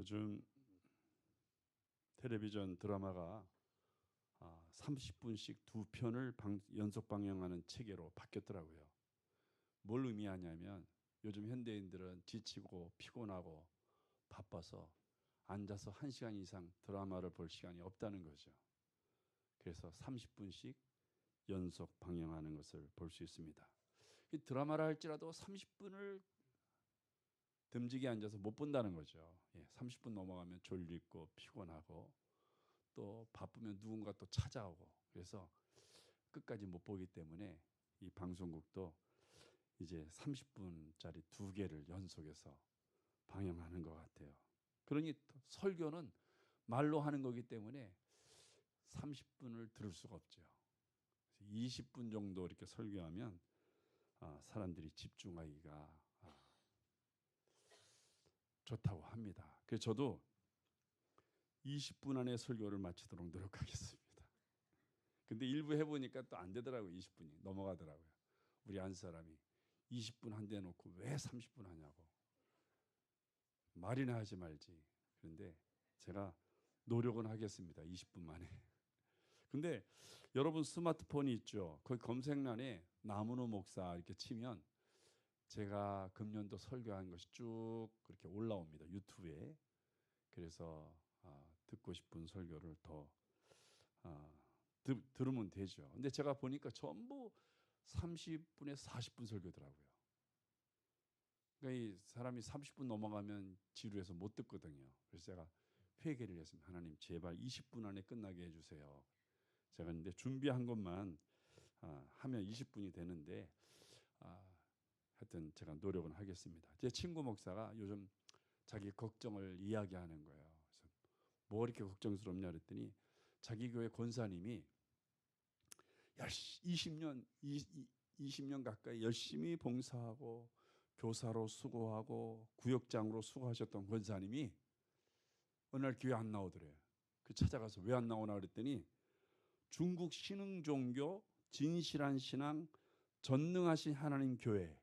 요즘 텔레비전 드라마가 30분씩 두 편을 연속 방영하는 체계로 바뀌었더라고요. 뭘 의미하냐면 요즘 현대인들은 지치고 피곤하고 바빠서 앉아서 1시간 이상 드라마를 볼 시간이 없다는 거죠. 그래서 30분씩 연속 방영하는 것을 볼 수 있습니다. 이 드라마를 할지라도 30분을 듬직이 앉아서 못 본다는 거죠. 30분 넘어가면 졸리고 피곤하고 또 바쁘면 누군가 또 찾아오고 그래서 끝까지 못 보기 때문에 이 방송국도 이제 30분짜리 2개를 연속해서 방영하는 것 같아요. 그러니 설교는 말로 하는 거기 때문에 30분을 들을 수가 없죠. 20분 정도 이렇게 설교하면 사람들이 집중하기가 좋다고 합니다. 그래서 저도 20분 안에 설교를 마치도록 노력하겠습니다. 근데 일부 해보니까 또 안 되더라고요. 20분이 넘어가더라고요. 우리 한 사람이 20분 한 대 놓고 왜 30분 하냐고. 말이나 하지 말지. 그런데 제가 노력은 하겠습니다. 20분 만에. 근데 여러분 스마트폰이 있죠. 거기 검색란에 나문호 목사 이렇게 치면 제가 금년도 설교한 것이 쭉 그렇게 올라옵니다. 유튜브에. 그래서 듣고 싶은 설교를 더 들으면 되죠. 근데 제가 보니까 전부 30분에 40분 설교더라고요. 그러니까 이 사람이 30분 넘어가면 지루해서 못 듣거든요. 그래서 제가 회개를 했습니다. 하나님 제발 20분 안에 끝나게 해주세요. 제가 근데 준비한 것만 하면 20분이 되는데 하여튼 제가 노력은 하겠습니다. 제 친구 목사가 요즘 자기 걱정을 이야기하는 거예요. 그래서 뭐 이렇게 걱정스럽냐 그랬더니 자기 교회 권사님이 20년 가까이 열심히 봉사하고 교사로 수고하고 구역장으로 수고하셨던 권사님이 어느 날 교회 안 나오더래요. 그 찾아가서 왜 안 나오나 그랬더니 중국 신흥 종교 진실한 신앙 전능하신 하나님 교회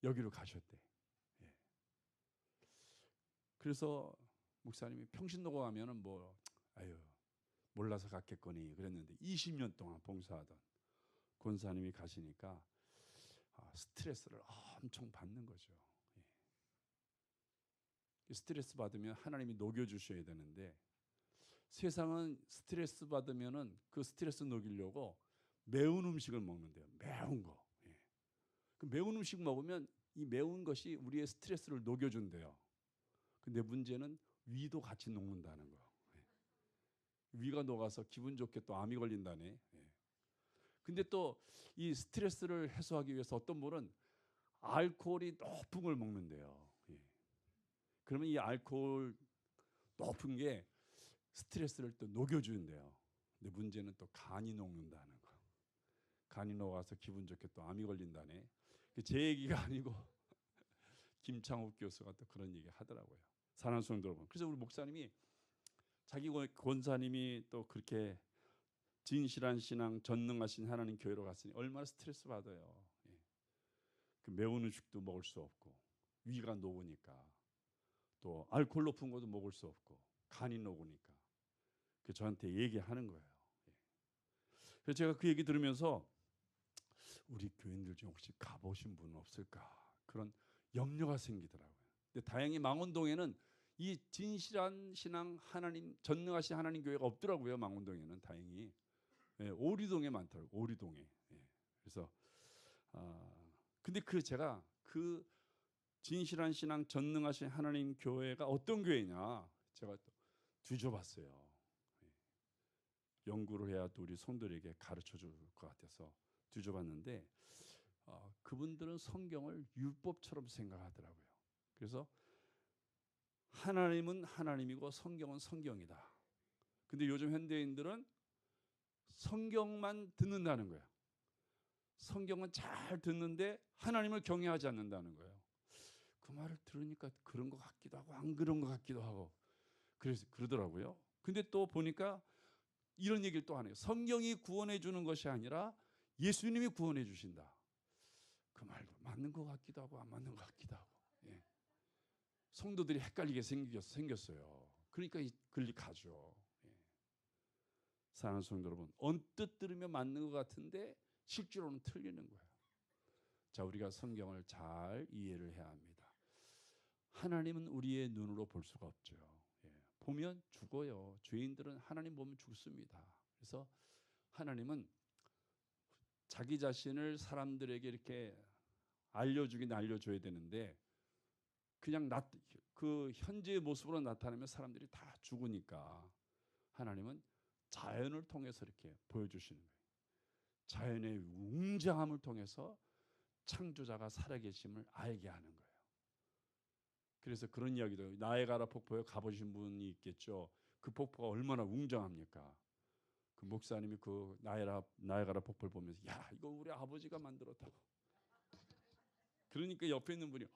여기로 가셨대. 그래서 목사님이 평신도가 가면은 몰라서 갔겠거니 그랬는데 20년 동안 봉사하던 권사님이 가시니까 스트레스를 엄청 받는 거죠. 스트레스 받으면 하나님이 녹여주셔야 되는데 세상은 스트레스 받으면은 그 스트레스 녹이려고 매운 음식을 먹는데요. 매운 거. 그 매운 음식 먹으면 이 매운 것이 우리의 스트레스를 녹여준대요. 근데 문제는 위도 같이 녹는다는 거예요. 위가 녹아서 기분 좋게 또 암이 걸린다네. 근데 또 이 스트레스를 해소하기 위해서 어떤 분은 알코올이 높은 걸 먹는데요. 그러면 이 알코올 높은 게 스트레스를 또 녹여주는데요. 근데 문제는 또 간이 녹는다는 거. 간이 녹아서 기분 좋게 또 암이 걸린다네. 제 얘기가 아니고 김창욱 교수가 또 그런 얘기 하더라고요. 사랑하는 성도 여러분. 그래서 우리 목사님이 자기 권사님이 또 그렇게 진실한 신앙 전능하신 하나님 교회로 갔으니 얼마나 스트레스 받아요. 그 매운 음식도 먹을 수 없고 위가 녹으니까 또 알코올 높은 것도 먹을 수 없고 간이 녹으니까 그 저한테 얘기하는 거예요. 그래서 제가 그 얘기 들으면서 우리 교인들 중에 혹시 가보신 분은 없을까 그런 염려가 생기더라고요. 근데 다행히 망원동에는 이 진실한 신앙 하나님 전능하신 하나님 교회가 없더라고요. 망원동에는 다행히 오리동에 많더라고요. 오리동에. 그래서 근데 제가 그 진실한 신앙 전능하신 하나님 교회가 어떤 교회냐 제가 또 뒤져봤어요. 연구를 해야 또 우리 성도들에게 가르쳐 줄 것 같아서 뒤져봤는데 그분들은 성경을 율법처럼 생각하더라고요. 그래서 하나님은 하나님이고 성경은 성경이다. 근데 요즘 현대인들은 성경만 듣는다는 거예요. 성경은 잘 듣는데 하나님을 경외하지 않는다는 거예요. 그 말을 들으니까 그런 것 같기도 하고 안 그런 것 같기도 하고 그래서 그러더라고요. 근데 또 보니까 이런 얘기를 또 하네요. 성경이 구원해 주는 것이 아니라 예수님이 구원해 주신다. 그 말도 맞는 것 같기도 하고 안 맞는 것 같기도 하고. 성도들이 헷갈리게 생겼어요. 그러니까 그리 가죠. 예. 사랑하는 성도 여러분, 언뜻 들으면 맞는 것 같은데 실제로는 틀리는 거예요. 자, 우리가 성경을 잘 이해를 해야 합니다. 하나님은 우리의 눈으로 볼 수가 없죠. 예. 보면 죽어요. 죄인들은 하나님 보면 죽습니다. 그래서 하나님은 자기 자신을 사람들에게 이렇게 알려줘야 되는데 그냥 그 현재의 모습으로 나타내면 사람들이 다 죽으니까 하나님은 자연을 통해서 이렇게 보여주시는 거예요. 자연의 웅장함을 통해서 창조자가 살아계심을 알게 하는 거예요. 그래서 그런 이야기도 나야가라 폭포에 가보신 분이 있겠죠. 그 폭포가 얼마나 웅장합니까? 그 목사님이 그 나야가라 폭포를 보면서 야, 이거 우리 아버지가 만들었다고. 그러니까 옆에 있는 분이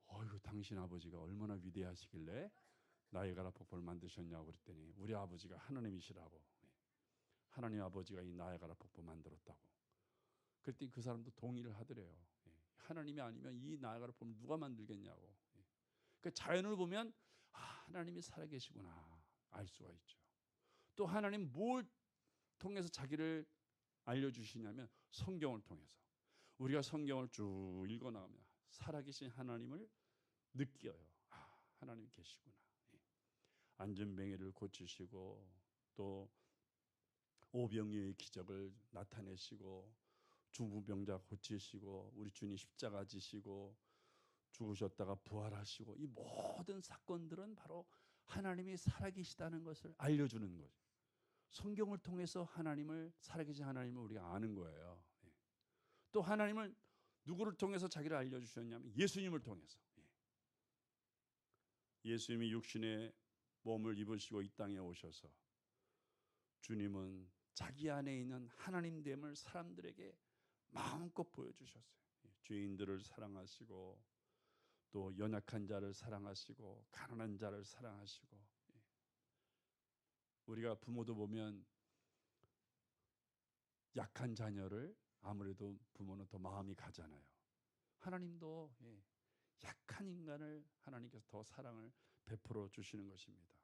어이구, 당신 아버지가 얼마나 위대하시길래 나야가라 폭포를 만드셨냐고 그랬더니 우리 아버지가 하나님이시라고. 하나님 아버지가 이 나야가라 폭포 만들었다고. 그랬더니 그 사람도 동의를 하더래요. 하나님이 아니면 이 나야가라 폭포를 누가 만들겠냐고. 그 자연을 보면 하나님이 살아계시구나 알 수가 있죠. 또 하나님 뭘 통해서 자기를 알려주시냐면 성경을 통해서. 우리가 성경을 쭉 읽어 나가면 살아계신 하나님을 느껴요. 하나님 계시구나. 안전뱅이를 고치시고 또 오병이의 기적을 나타내시고 중풍병자 고치시고 우리 주님 십자가 지시고 죽으셨다가 부활하시고 이 모든 사건들은 바로 하나님이 살아계시다는 것을 알려주는 거죠. 성경을 통해서 하나님을 살아계신 하나님을 우리가 아는 거예요. 또 하나님을 누구를 통해서 자기를 알려주셨냐면 예수님을 통해서. 예수님이 육신의 몸을 입으시고 이 땅에 오셔서 주님은 자기 안에 있는 하나님됨을 사람들에게 마음껏 보여주셨어요. 죄인들을 사랑하시고 또 연약한 자를 사랑하시고 가난한 자를 사랑하시고. 우리가 부모도 보면 약한 자녀를 아무래도 부모는 더 마음이 가잖아요. 하나님도 약한 인간을 하나님께서 더 사랑을 베풀어 주시는 것입니다.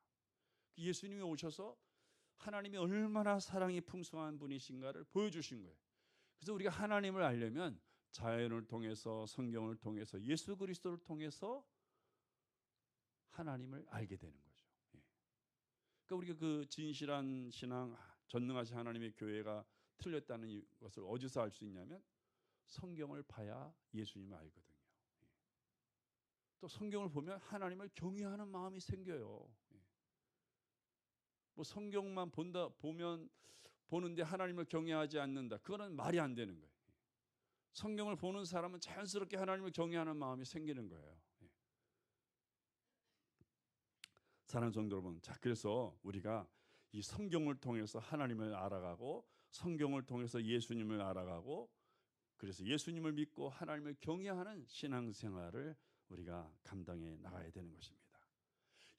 예수님이 오셔서 하나님이 얼마나 사랑이 풍성한 분이신가를 보여주신 거예요. 그래서 우리가 하나님을 알려면 자연을 통해서 성경을 통해서 예수 그리스도를 통해서 하나님을 알게 되는 거죠. 그러니까 우리가 그 진실한 신앙, 전능하신 하나님의 교회가 틀렸다는 것을 어디서 알 수 있냐면 성경을 봐야 예수님을 알거든요. 또 성경을 보면 하나님을 경외하는 마음이 생겨요. 뭐 성경만 보는데 하나님을 경외하지 않는다. 그거는 말이 안 되는 거예요. 성경을 보는 사람은 자연스럽게 하나님을 경외하는 마음이 생기는 거예요. 사랑하는 성도 여러분, 자 그래서 우리가 이 성경을 통해서 하나님을 알아가고 성경을 통해서 예수님을 알아가고 그래서 예수님을 믿고 하나님을 경외하는 신앙생활을 우리가 감당해 나가야 되는 것입니다.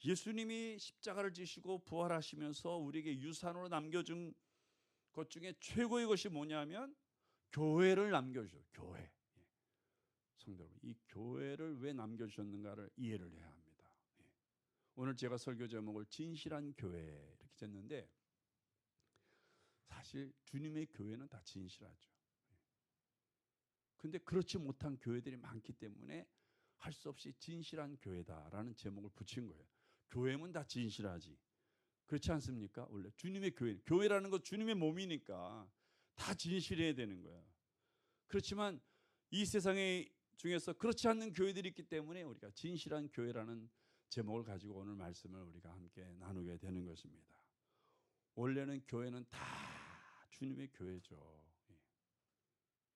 예수님이 십자가를 지시고 부활하시면서 우리에게 유산으로 남겨준 것 중에 최고의 것이 뭐냐면 교회를 남겨주셨어요. 교회. 성도 여러분, 이 교회를 왜 남겨주셨는가를 이해를 해야 합니다. 오늘 제가 설교 제목을 진실한 교회 이렇게 졌는데 사실 주님의 교회는 다 진실하죠. 근데 그렇지 못한 교회들이 많기 때문에 할 수 없이 진실한 교회다라는 제목을 붙인 거예요. 교회는 다 진실하지. 그렇지 않습니까? 원래 주님의 교회라는 것 주님의 몸이니까 다 진실해야 되는 거예요. 그렇지만 이 세상에 중에서 그렇지 않는 교회들이 있기 때문에 우리가 진실한 교회라는 제목을 가지고 오늘 말씀을 우리가 함께 나누게 되는 것입니다. 원래는 교회는 다 주님의 교회죠.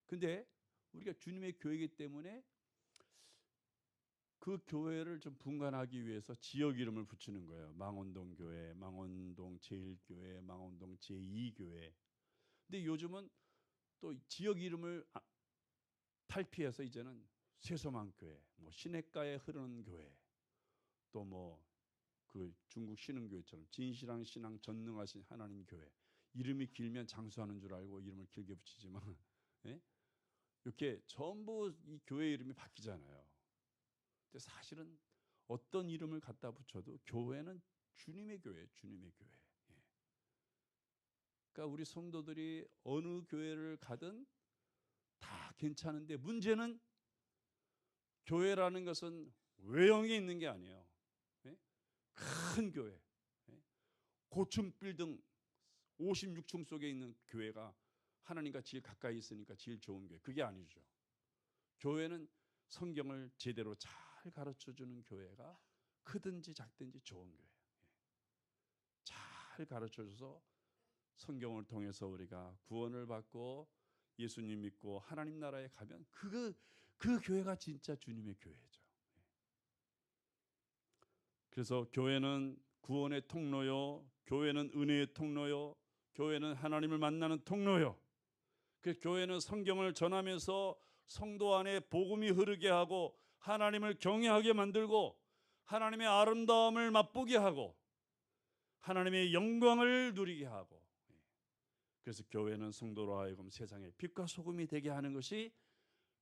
근데 우리가 주님의 교회이기 때문에 그 교회를 좀 분간하기 위해서 지역 이름을 붙이는 거예요. 망원동 교회, 망원동 제1교회, 망원동 제2교회. 근데 요즘은 또 지역 이름을 탈피해서 이제는 쇠소망교회, 뭐 시냇가에 흐르는 교회, 또 뭐 그 중국 신흥교회처럼 진실한 신앙 전능하신 하나님 교회. 이름이 길면 장수하는 줄 알고 이름을 길게 붙이지만 이렇게 전부 이 교회 이름이 바뀌잖아요. 근데 사실은 어떤 이름을 갖다 붙여도 교회는 주님의 교회예요. 주님의 교회. 예. 그러니까 우리 성도들이 어느 교회를 가든 다 괜찮은데 문제는 교회라는 것은 외형에 있는 게 아니에요. 예? 큰 교회, 예? 고층 빌딩 56층 속에 있는 교회가 하나님과 제일 가까이 있으니까 제일 좋은 교회. 그게 아니죠. 교회는 성경을 제대로 잘 가르쳐주는 교회가 크든지 작든지 좋은 교회. 잘 가르쳐줘서 성경을 통해서 우리가 구원을 받고 예수님 믿고 하나님 나라에 가면 그 교회가 진짜 주님의 교회죠. 그래서 교회는 구원의 통로요, 교회는 은혜의 통로요, 교회는 하나님을 만나는 통로요. 그 교회는 성경을 전하면서 성도 안에 복음이 흐르게 하고 하나님을 경외하게 만들고 하나님의 아름다움을 맛보게 하고 하나님의 영광을 누리게 하고, 그래서 교회는 성도로 하여금 세상의 빛과 소금이 되게 하는 것이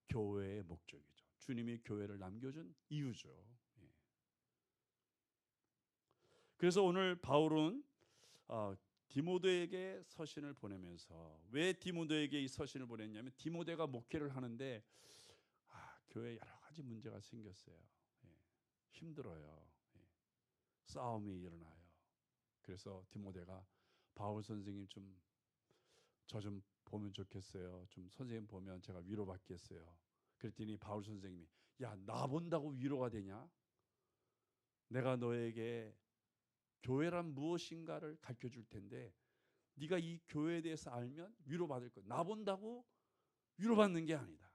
교회의 목적이죠. 주님이 교회를 남겨준 이유죠. 그래서 오늘 바울은 디모데에게 서신을 보내면서, 왜 디모데에게 이 서신을 보냈냐면 디모데가 목회를 하는데 교회에 여러 가지 문제가 생겼어요. 힘들어요. 싸움이 일어나요. 그래서 디모데가 바울 선생님 저 좀 보면 좋겠어요. 좀 선생님 보면 제가 위로받겠어요. 그랬더니 바울 선생님이, 야, 나 본다고 위로가 되냐? 내가 너에게 교회란 무엇인가를 가르쳐 줄 텐데 네가 이 교회에 대해서 알면 위로받을 거야. 나 본다고 위로받는 게 아니다.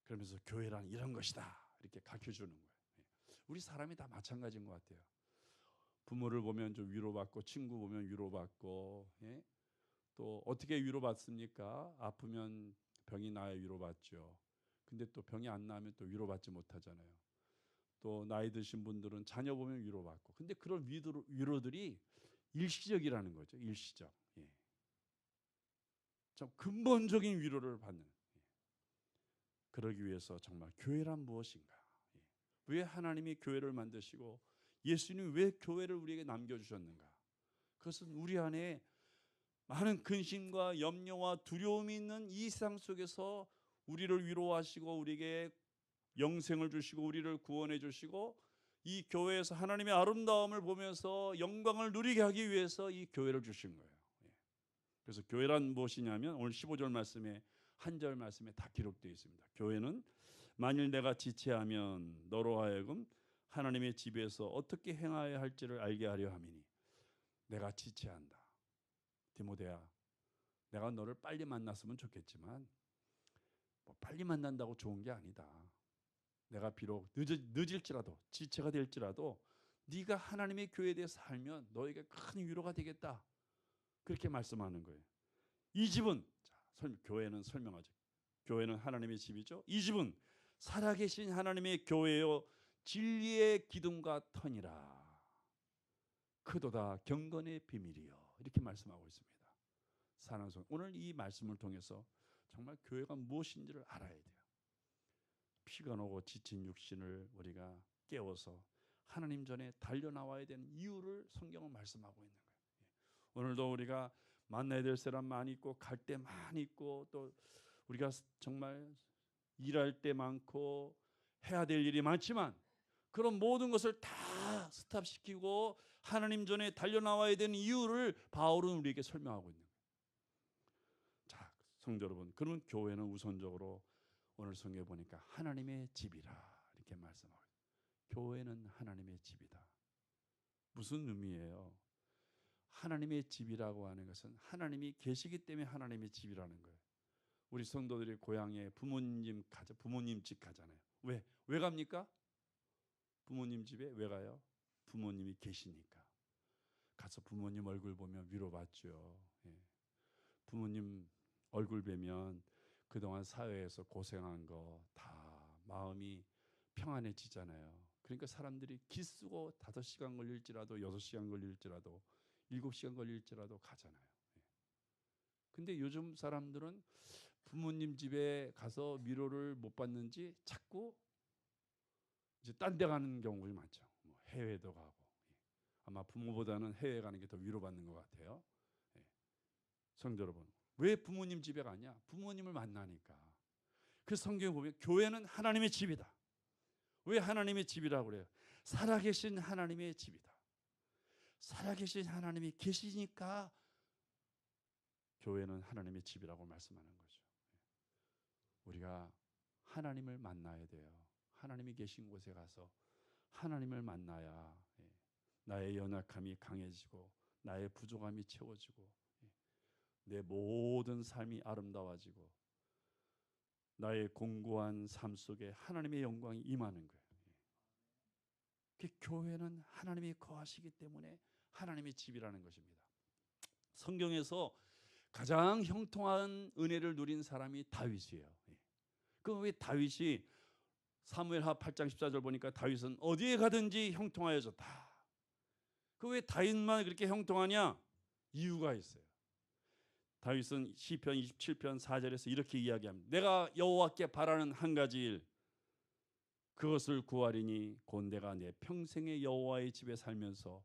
그러면서 교회란 이런 것이다, 이렇게 가르쳐 주는 거예요. 우리 사람이 다 마찬가지인 것 같아요. 부모를 보면 좀 위로받고, 친구 보면 위로받고, 또 어떻게 위로받습니까? 아프면 병이 나야 위로받죠. 근데 또 병이 안 나면 또 위로받지 못하잖아요. 또 나이 드신 분들은 자녀 보면 위로받고. 근데 그런 위로들이 일시적이라는 거죠. 일시적. 좀 근본적인 위로를 받는. 그러기 위해서 정말 교회란 무엇인가? 왜 하나님이 교회를 만드시고 예수님이 왜 교회를 우리에게 남겨주셨는가? 그것은 우리 안에 많은 근심과 염려와 두려움이 있는 이 세상 속에서 우리를 위로하시고 우리에게 영생을 주시고 우리를 구원해 주시고 이 교회에서 하나님의 아름다움을 보면서 영광을 누리게 하기 위해서 이 교회를 주신 거예요. 그래서 교회란 무엇이냐면 오늘 15절 말씀에 한 절 말씀에 다 기록되어 있습니다. 교회는 만일 내가 지체하면 너로 하여금 하나님의 집에서 어떻게 행하여야 할지를 알게 하려 함이니. 내가 지체한다. 디모데야, 내가 너를 빨리 만났으면 좋겠지만 뭐 빨리 만난다고 좋은 게 아니다. 내가 비록 늦을지라도 지체가 될지라도 네가 하나님의 교회에 대해서 살면 너에게 큰 위로가 되겠다. 그렇게 말씀하는 거예요. 이 집은, 교회는 설명하죠. 교회는 하나님의 집이죠. 이 집은 살아계신 하나님의 교회요 진리의 기둥과 터니라. 크도다 경건의 비밀이요. 이렇게 말씀하고 있습니다. 사랑하는 성도, 오늘 이 말씀을 통해서 정말 교회가 무엇인지를 알아야 돼요. 피가 나고 지친 육신을 우리가 깨워서 하나님 전에 달려나와야 되는 이유를 성경은 말씀하고 있는 거예요. 오늘도 우리가 만나야 될 사람 많이 있고 갈 때 많이 있고 또 우리가 정말 일할 때 많고 해야 될 일이 많지만 그런 모든 것을 다 스탑시키고 하나님 전에 달려나와야 되는 이유를 바울은 우리에게 설명하고 있는 거예요. 자, 성도 여러분, 그러면 교회는 우선적으로 오늘 성경에 보니까 하나님의 집이라 이렇게 말씀하고 있어요. 교회는 하나님의 집이다. 무슨 의미예요? 하나님의 집이라고 하는 것은 하나님이 계시기 때문에 하나님의 집이라는 거예요. 우리 성도들이 고향에 부모님 집 가잖아요. 왜 갑니까? 부모님 집에 왜 가요? 부모님이 계시니까. 가서 부모님 얼굴 보면 위로받죠. 부모님 얼굴 뵈면 그동안 사회에서 고생한 거 다 마음이 평안해지잖아요. 그러니까 사람들이 기쓰고 5시간 걸릴지라도 6시간 걸릴지라도 7시간 걸릴지라도 가잖아요. 근데 요즘 사람들은 부모님 집에 가서 위로를 못 받는지 자꾸 이제 딴 데 가는 경우가 많죠. 뭐 해외도 가고. 아마 부모보다는 해외 가는 게 더 위로받는 것 같아요. 예. 성도 여러분, 왜 부모님 집에 가냐? 부모님을 만나니까. 그 성경에 보면 교회는 하나님의 집이다. 왜 하나님의 집이라고 그래요? 살아계신 하나님의 집이다. 살아계신 하나님이 계시니까 교회는 하나님의 집이라고 말씀하는 거죠. 우리가 하나님을 만나야 돼요. 하나님이 계신 곳에 가서 하나님을 만나야 나의 연약함이 강해지고 나의 부족함이 채워지고 내 모든 삶이 아름다워지고 나의 공고한 삶 속에 하나님의 영광이 임하는 거예요. 그 교회는 하나님이 거하시기 때문에 하나님의 집이라는 것입니다. 성경에서 가장 형통한 은혜를 누린 사람이 다윗이에요. 그럼 왜 다윗이 사무엘하 8장 14절 보니까 다윗은 어디에 가든지 형통하여졌다. 그 왜 다윗만 그렇게 형통하냐? 이유가 있어요. 다윗은 시편 27편 4절에서 이렇게 이야기합니다. 내가 여호와께 바라는 한 가지 일, 그것을 구하리니 곧 내가 내 평생의 여호와의 집에 살면서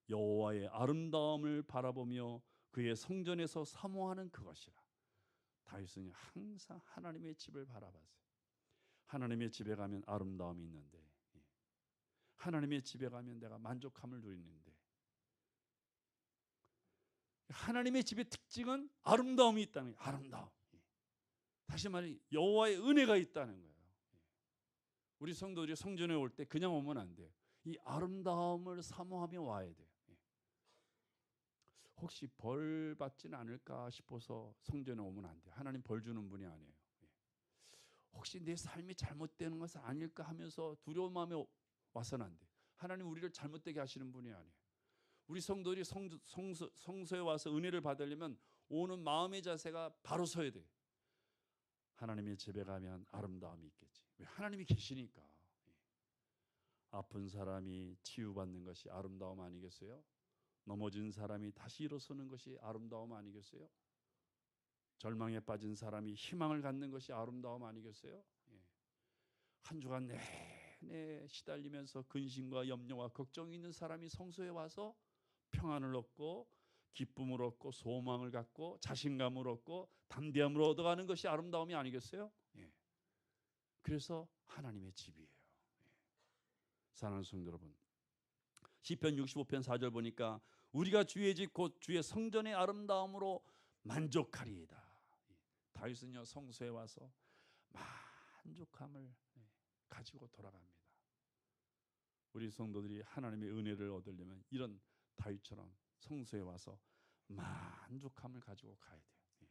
여호와의 아름다움을 바라보며 그의 성전에서 사모하는 그것이라. 다윗은 항상 하나님의 집을 바라봤어요. 하나님의 집에 가면 아름다움이 있는데, 하나님의 집에 가면 내가 만족함을 누리는데, 하나님의 집의 특징은 아름다움이 있다는 거예요. 아름다움. 다시 말해 여호와의 은혜가 있다는 거예요. 우리 성도들이 성전에 올 때 그냥 오면 안 돼요. 이 아름다움을 사모하며 와야 돼요. 혹시 벌 받지는 않을까 싶어서 성전에 오면 안 돼요. 하나님 벌 주는 분이 아니에요. 혹시 내 삶이 잘못되는 것은 아닐까 하면서 두려운 마음에 와서는 안 돼요. 하나님 우리를 잘못되게 하시는 분이 아니에요. 우리 성도들이 성소에 와서 은혜를 받으려면 오는 마음의 자세가 바로 서야 돼요. 하나님의 집에 가면 아름다움이 있겠지. 왜? 하나님이 계시니까. 아픈 사람이 치유받는 것이 아름다움 아니겠어요? 넘어진 사람이 다시 일어서는 것이 아름다움 아니겠어요? 절망에 빠진 사람이 희망을 갖는 것이 아름다움 아니겠어요? 한 주간 내내 시달리면서 근심과 염려와 걱정이 있는 사람이 성소에 와서 평안을 얻고 기쁨을 얻고 소망을 갖고 자신감을 얻고 담대함을 얻어가는 것이 아름다움이 아니겠어요? 그래서 하나님의 집이에요. 사랑하는 성도 여러분, 시편 65편 4절 보니까 우리가 주의 집 곧 주의 성전의 아름다움으로 만족하리이다. 다윗은요 성소에 와서 만족함을 가지고 돌아갑니다. 우리 성도들이 하나님의 은혜를 얻으려면 이런 다윗처럼 성소에 와서 만족함을 가지고 가야 돼요.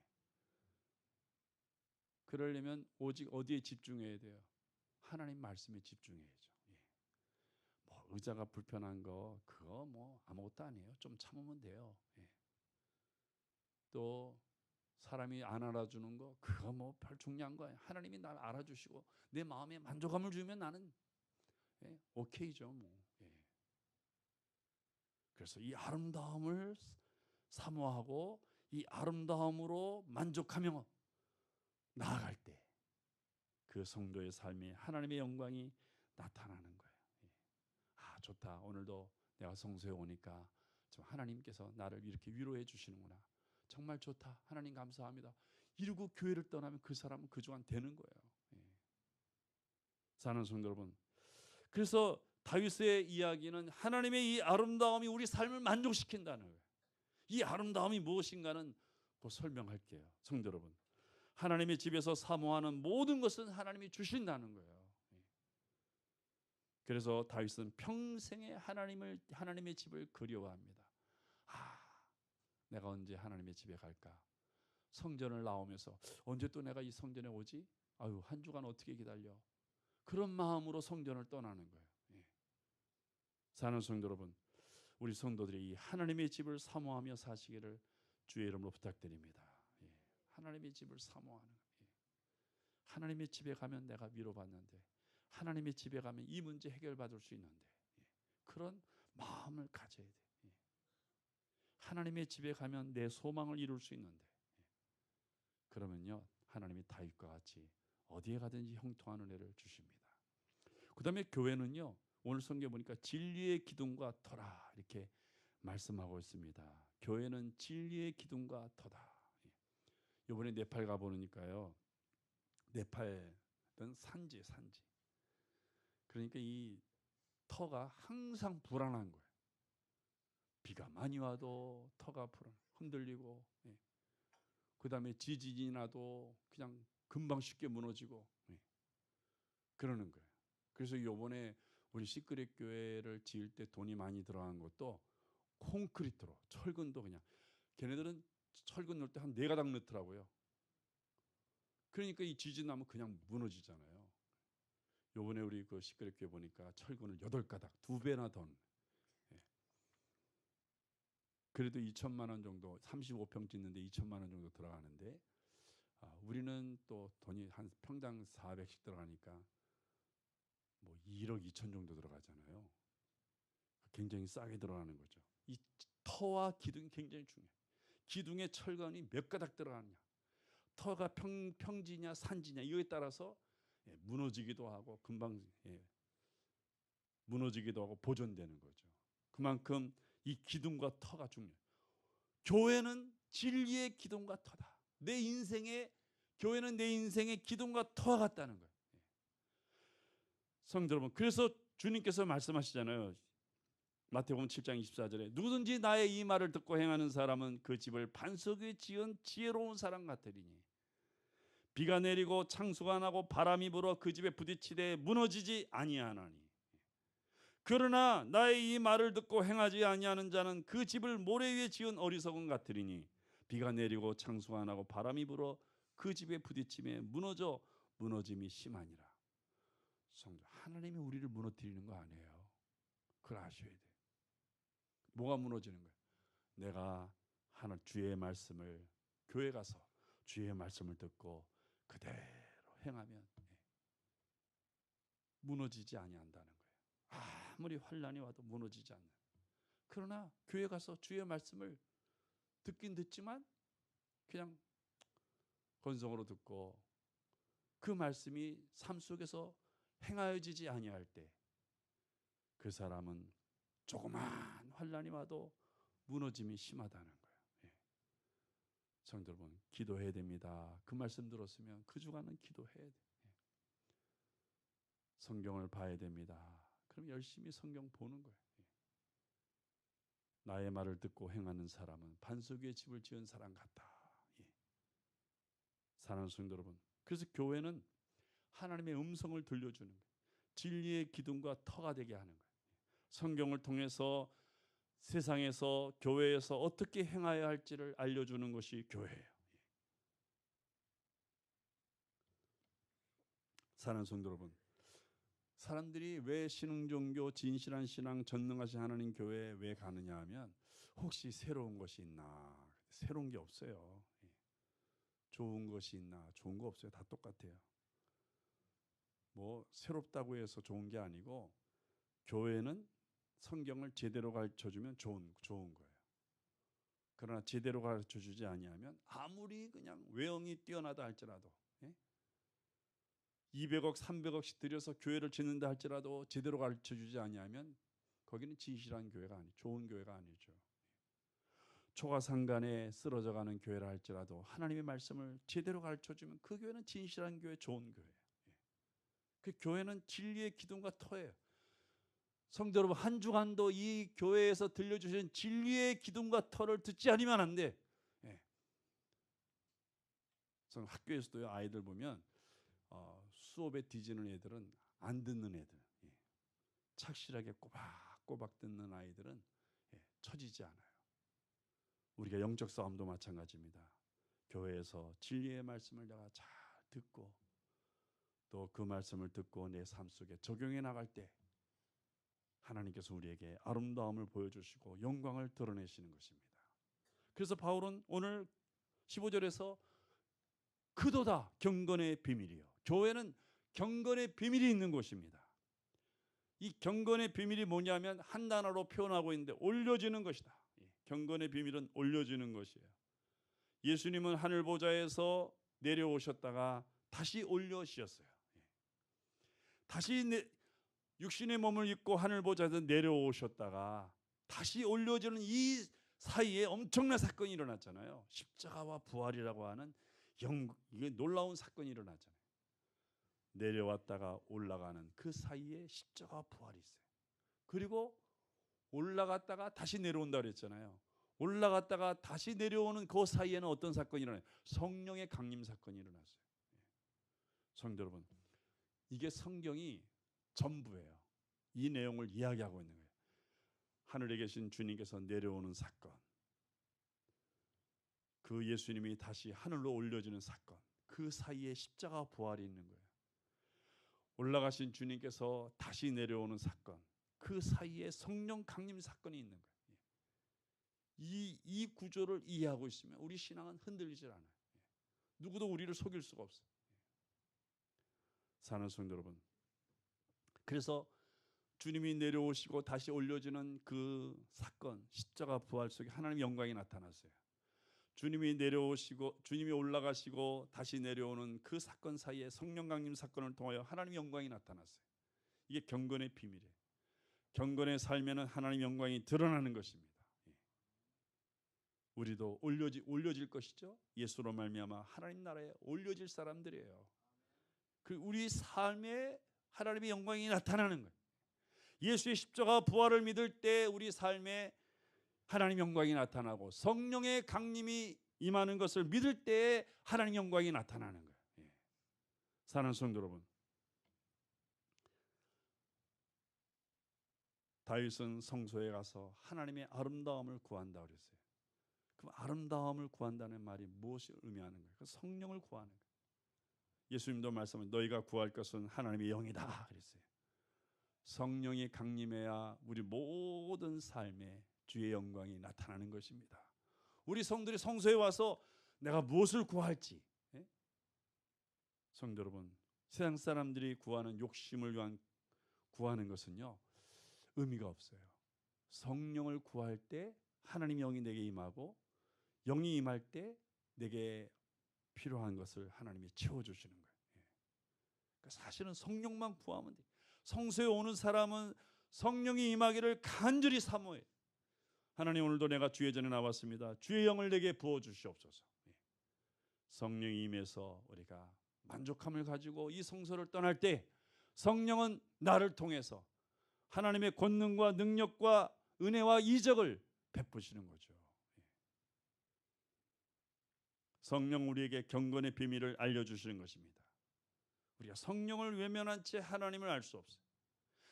그러려면 오직 어디에 집중해야 돼요? 하나님 말씀에 집중해야죠. 뭐 의자가 불편한 거 그거 뭐 아무것도 아니에요. 좀 참으면 돼요. 또 사람이 안 알아주는 거 그거 뭐 별 중요한 거 아니에요. 하나님이 날 알아주시고 내 마음에 만족함을 주면 나는 오케이죠. 뭐. 그래서 이 아름다움을 사모하고 이 아름다움으로 만족하며 나아갈 때 그 성도의 삶에 하나님의 영광이 나타나는 거예요. 아 좋다. 오늘도 내가 성소에 오니까 좀 하나님께서 나를 이렇게 위로해 주시는구나. 정말 좋다. 하나님 감사합니다. 이러고 교회를 떠나면 그 사람은 그동안 되는 거예요. 사는 성도 여러분, 그래서 다윗의 이야기는 하나님의 이 아름다움이 우리 삶을 만족시킨다는 거예요. 이 아름다움이 무엇인가는 곧 설명할게요. 성도 여러분, 하나님의 집에서 사모하는 모든 것은 하나님이 주신다는 거예요. 그래서 다윗은 평생에 하나님의 집을 그리워합니다. 내가 언제 하나님의 집에 갈까? 성전을 나오면서 언제 또 내가 이 성전에 오지? 아유, 한 주간 어떻게 기다려? 그런 마음으로 성전을 떠나는 거예요. 사는 성도 여러분, 우리 성도들이 이 하나님의 집을 사모하며 사시기를 주의 이름으로 부탁드립니다. 하나님의 집을 사모하는 하나님의 집에 가면 내가 위로받는데 하나님의 집에 가면 이 문제 해결받을 수 있는데 그런 마음을 가져야 돼요. 하나님의 집에 가면 내 소망을 이룰 수 있는데 그러면요 하나님이 다윗과 같이 어디에 가든지 형통한 은혜를 주십니다. 그다음에 교회는요. 오늘 성경 보니까 진리의 기둥과 터라 이렇게 말씀하고 있습니다. 교회는 진리의 기둥과 터다. 이번에 네팔 가 보니까요. 네팔은 산지. 그러니까 이 터가 항상 불안한 거예요. 비가 많이 와도 터가 흔들리고, 그다음에 지진이 나도 그냥 금방 쉽게 무너지고, 그러는 거예요. 그래서 이번에 우리 시크릿 교회를 지을 때 돈이 많이 들어간 것도 콘크리트로, 철근도 그냥 걔네들은 철근 넣을 때 한 4가닥 넣더라고요. 그러니까 이 지진 나면 그냥 무너지잖아요. 요번에 우리 그 시크릿 교회 보니까 철근을 8가닥, 2배나 더. 그래도 2천만 원 정도, 35평 짓는데 2천만 원 정도 들어가는데, 우리는 또 돈이 한 평당 400씩 들어가니까 뭐 1억 2천 정도 들어가잖아요. 굉장히 싸게 들어가는 거죠. 이 터와 기둥이 굉장히 중요해요. 기둥의 철근이 몇 가닥 들어가느냐, 터가 평지냐 산지냐 이거에 따라서 무너지기도 하고 금방 무너지기도 하고 보존되는 거죠. 그만큼 이 기둥과 터가 중요해요. 교회는 진리의 기둥과 터다. 교회는 내 인생의 기둥과 터와 같다는 거예요. 성도 여러분, 그래서 주님께서 말씀하시잖아요. 마태복음 7장 24절에 누구든지 나의 이 말을 듣고 행하는 사람은 그 집을 반석 위에 지은 지혜로운 사람 같으리니 비가 내리고 창수가 나고 바람이 불어 그 집에 부딪히되 무너지지 아니하나니 그러나 나의 이 말을 듣고 행하지 아니하는 자는 그 집을 모래 위에 지은 어리석은 같으리니 비가 내리고 창수가 나고 바람이 불어 그 집에 부딪힘에 무너짐이 심하니라. 성도, 하나님이 우리를 무너뜨리는 거 아니에요. 그걸 아셔야 돼요. 뭐가 무너지는 거예요? 내가 주의 말씀을, 교회 가서 주의 말씀을 듣고 그대로 행하면 무너지지 아니한다는 거예요. 아무리 환난이 와도 무너지지 않는. 그러나 교회 가서 주의 말씀을 듣긴 듣지만 그냥 건성으로 듣고 그 말씀이 삶 속에서 행하여지지 아니할 때 그 사람은 조그만 환난이 와도 무너짐이 심하다는 거예요. 성도 여러분, 기도해야 됩니다. 그 말씀 들었으면 그 주간은 기도해야 돼요. 성경을 봐야 됩니다. 그럼 열심히 성경 보는 거예요. 나의 말을 듣고 행하는 사람은 반석 위에 집을 지은 사람 같다. 사랑하는 성도 여러분, 그래서 교회는 하나님의 음성을 들려주는 거예요. 진리의 기둥과 터가 되게 하는 거예요. 성경을 통해서 세상에서 교회에서 어떻게 행해야 할지를 알려주는 것이 교회예요. 사랑하는 성도 여러분, 사람들이 왜 신흥종교, 진실한 신앙, 전능하신 하나님 교회에 왜 가느냐 하면 혹시 새로운 것이 있나? 새로운 게 없어요. 좋은 것이 있나? 좋은 거 없어요. 다 똑같아요. 뭐 새롭다고 해서 좋은 게 아니고 교회는 성경을 제대로 가르쳐주면 좋은 거예요. 그러나 제대로 가르쳐주지 아니하면 아무리 그냥 외형이 뛰어나다 할지라도 200억, 300억씩 들여서 교회를 짓는다 할지라도 제대로 가르쳐주지 아니하면 거기는 진실한 교회가 아니죠. 좋은 교회가 아니죠. 초가상간에 쓰러져가는 교회라 할지라도 하나님의 말씀을 제대로 가르쳐주면 그 교회는 진실한 교회, 좋은 교회예요. 그 교회는 진리의 기둥과 터예요. 성도 여러분, 한 주간도 이 교회에서 들려주신 진리의 기둥과 터를 듣지 않으면 안 돼. 학교에서도요, 아이들 보면 수업에 뒤지는 애들은 안 듣는 애들, 착실하게 꼬박꼬박 듣는 아이들은 처지지 않아요. 우리가 영적 싸움도 마찬가지입니다. 교회에서 진리의 말씀을 내가 잘 듣고 또 그 말씀을 듣고 내 삶 속에 적용해 나갈 때 하나님께서 우리에게 아름다움을 보여주시고 영광을 드러내시는 것입니다. 그래서 바울은 오늘 15절에서 그도다 경건의 비밀이요. 교회는 경건의 비밀이 있는 곳입니다. 이 경건의 비밀이 뭐냐면 한 단어로 표현하고 있는데 올려지는 것이다. 경건의 비밀은 올려지는 것이에요. 예수님은 하늘 보좌에서 내려오셨다가 다시 올려지셨어요. 다시 육신의 몸을 입고 하늘 보좌에서 내려오셨다가 다시 올려지는 이 사이에 엄청난 사건이 일어났잖아요. 십자가와 부활이라고 하는 이게 놀라운 사건이 일어났잖아요. 내려왔다가 올라가는 그 사이에 십자가와 부활이 있어요. 그리고 올라갔다가 다시 내려온다 그랬잖아요. 올라갔다가 다시 내려오는 그 사이에는 어떤 사건이 일어나요? 성령의 강림 사건이 일어났어요. 성도 여러분, 이게 성경이 전부예요. 이 내용을 이야기하고 있는 거예요. 하늘에 계신 주님께서 내려오는 사건, 그 예수님이 다시 하늘로 올려지는 사건, 그 사이에 십자가 부활이 있는 거예요. 올라가신 주님께서 다시 내려오는 사건, 그 사이에 성령 강림 사건이 있는 거예요. 이 구조를 이해하고 있으면 우리 신앙은 흔들리질 않아요. 누구도 우리를 속일 수가 없어요. 사랑하는 성도 여러분, 그래서 주님이 내려오시고 다시 올려지는 그 사건, 십자가 부활 속에 하나님의 영광이 나타났어요. 주님이 내려오시고 주님이 올라가시고 다시 내려오는 그 사건 사이에 성령 강림 사건을 통하여 하나님의 영광이 나타났어요. 이게 경건의 비밀이에요. 경건의 삶에는 하나님의 영광이 드러나는 것입니다. 우리도 올려질 것이죠. 예수로 말미암아 하나님 나라에 올려질 사람들이에요. 그 우리 삶에 하나님의 영광이 나타나는 거예요. 예수의 십자가 부활을 믿을 때 우리 삶에 하나님 영광이 나타나고 성령의 강림이 임하는 것을 믿을 때 하나님 영광이 나타나는 거예요. 사랑하는 성도 여러분, 다윗은 성소에 가서 하나님의 아름다움을 구한다 그랬어요. 그럼 아름다움을 구한다는 말이 무엇을 의미하는 거예요? 그 성령을 구하는 거예요. 예수님도 말씀은 너희가 구할 것은 하나님의 영이다 그랬어요. 성령이 강림해야 우리 모든 삶에 주의 영광이 나타나는 것입니다. 우리 성들이 성소에 와서 내가 무엇을 구할지, 성도 여러분, 세상 사람들이 구하는 욕심을 위한 구하는 것은요 의미가 없어요. 성령을 구할 때 하나님 영이 내게 임하고 영이 임할 때 내게 필요한 것을 하나님이 채워주시는 거예요. 그러니까 사실은 성령만 구하면 돼요. 성소에 오는 사람은 성령이 임하기를 간절히 사모해요. 하나님, 오늘도 내가 주의 전에 나왔습니다. 주의 영을 내게 부어주시옵소서. 성령이 임해서 우리가 만족함을 가지고 이 성소를 떠날 때 성령은 나를 통해서 하나님의 권능과 능력과 은혜와 이적을 베푸시는 거죠. 성령 우리에게 경건의 비밀을 알려주시는 것입니다. 우리가 성령을 외면한 채 하나님을 알 수 없어요.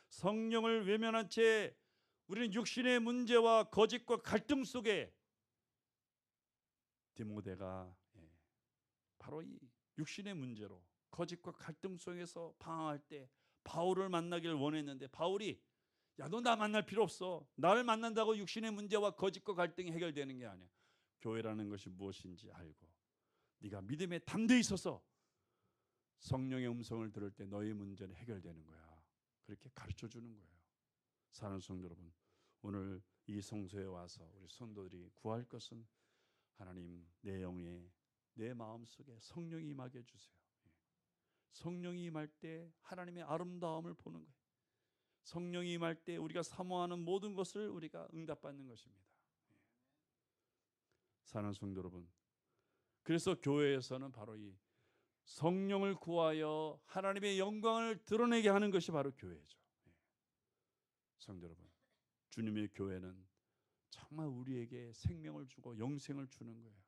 성령을 외면한 채 우리는 육신의 문제와 거짓과 갈등 속에 디모데가 바로 이 육신의 문제로 거짓과 갈등 속에서 방황할 때 바울을 만나기를 원했는데 바울이 야, 너 나 만날 필요 없어. 나를 만난다고 육신의 문제와 거짓과 갈등이 해결되는 게 아니야. 교회라는 것이 무엇인지 알고 네가 믿음에 담대히 있어서 성령의 음성을 들을 때 너의 문제는 해결되는 거야. 그렇게 가르쳐 주는 거예요. 사랑하는 성도 여러분, 오늘 이 성소에 와서 우리 성도들이 구할 것은 하나님, 내 영에 내 마음속에 성령이 임하게 해주세요. 성령이 임할 때 하나님의 아름다움을 보는 거예요. 성령이 임할 때 우리가 사모하는 모든 것을 우리가 응답받는 것입니다. 사랑하는 성도 여러분, 그래서 교회에서는 바로 이 성령을 구하여 하나님의 영광을 드러내게 하는 것이 바로 교회죠. 성도 여러분, 주님의 교회는 정말 우리에게 생명을 주고 영생을 주는 거예요.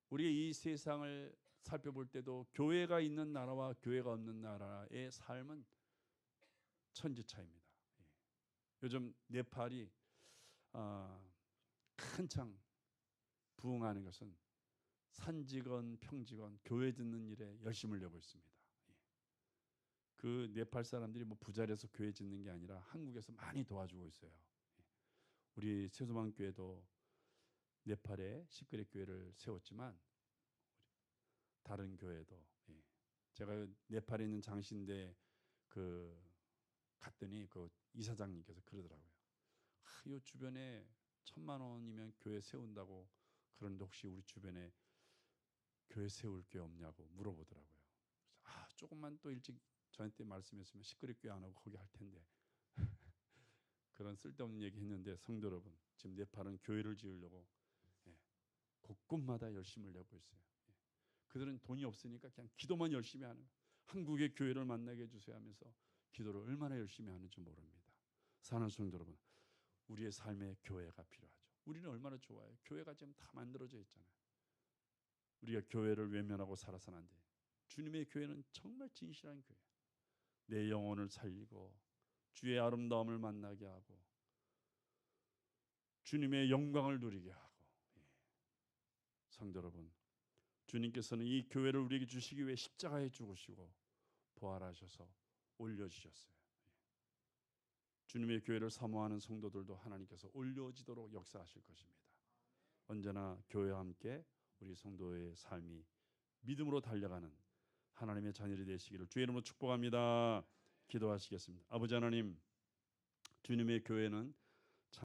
우리가 이 세상을 살펴볼 때도 교회가 있는 나라와 교회가 없는 나라의 삶은 천지차이입니다. 요즘 네팔이 한창 부흥하는 것은 산지건 평지건 교회 짓는 일에 열심을 내고 있습니다. 그 네팔 사람들이 뭐 부자라서 교회 짓는 게 아니라 한국에서 많이 도와주고 있어요. 우리 세소만 교회도 네팔에 시크릿 교회를 세웠지만 다른 교회도 제가 네팔에 있는 장신대 갔더니 그 이사장님께서 그러더라고요. 이 주변에 1,000만 원이면 교회 세운다고 그런데 혹시 우리 주변에 교회 세울 게 없냐고 물어보더라고요. 조금만 또 일찍 저한테 말씀했으면 시끄럽게 안 하고 거기 할 텐데 그런 쓸데없는 얘기 했는데 성도 여러분, 지금 네팔은 교회를 지으려고 곳곳마다 열심을 내고 있어요. 그들은 돈이 없으니까 그냥 기도만 열심히 하는, 한국의 교회를 만나게 해주세요 하면서 기도를 얼마나 열심히 하는지 모릅니다. 사는 성도 여러분, 우리의 삶에 교회가 필요하죠. 우리는 얼마나 좋아요. 교회가 지금 다 만들어져 있잖아요. 우리가 교회를 외면하고 살아서는 안 돼요. 주님의 교회는 정말 진실한 교회. 내 영혼을 살리고 주의 아름다움을 만나게 하고 주님의 영광을 누리게 하고. 성도 여러분, 주님께서는 이 교회를 우리에게 주시기 위해 십자가에 죽으시고 부활하셔서 올려주셨어요. 주님의 교회를 사모하는 성도들도 하나님께서 올려지도록 역사하실 것입니다. 언제나 교회와 함께 우리 성도의 삶이 믿음으로 달려가는 하나님의 자녀들이 되시기를 주의 이름으로 축복합니다. 기도하시겠습니다. 아버지 하나님, 주님의 교회는